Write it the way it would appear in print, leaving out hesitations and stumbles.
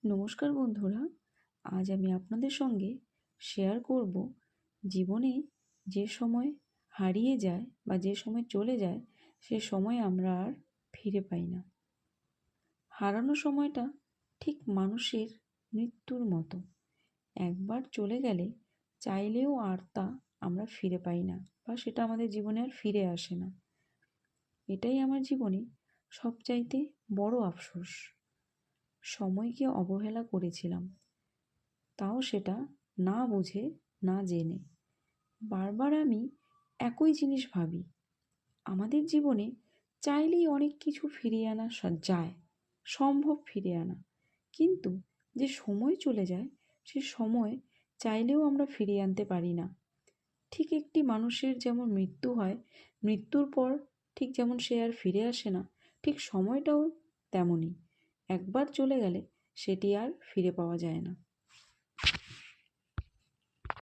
নমস্কার বন্ধুরা, আজ আমি আপনাদের সঙ্গে শেয়ার করব জীবনে যে সময় হারিয়ে যায় বা যে সময় চলে যায় সে সময় আমরা আর ফিরে পাই না। হারানো সময়টা ঠিক মানুষের মৃত্যুর মতো, একবার চলে গেলে চাইলেও আর তা আমরা ফিরে পাই না বা সেটা আমাদের জীবনে আর ফিরে আসে না। এটাই আমার জীবনে সবচাইতে বড় আফসোস। সময়কে অবহেলা করেছিলাম, তাও সেটা না বুঝে না জেনে। বারবার আমি একই জিনিস ভাবি, আমাদের জীবনে চাইলেই অনেক কিছু ফিরিয়ে আনা যায়, সম্ভব ফিরিয়ে আনা, কিন্তু যে সময় চলে যায় সে সময় চাইলেও আমরা ফিরিয়ে আনতে পারি না। ঠিক একটি মানুষের যেমন মৃত্যু হয়, মৃত্যুর পর ঠিক যেমন সে আর ফিরে আসে না, ঠিক সময়টাও তেমনই। একবার চলে গেলে সেটি আর ফিরে পাওয়া যায় না।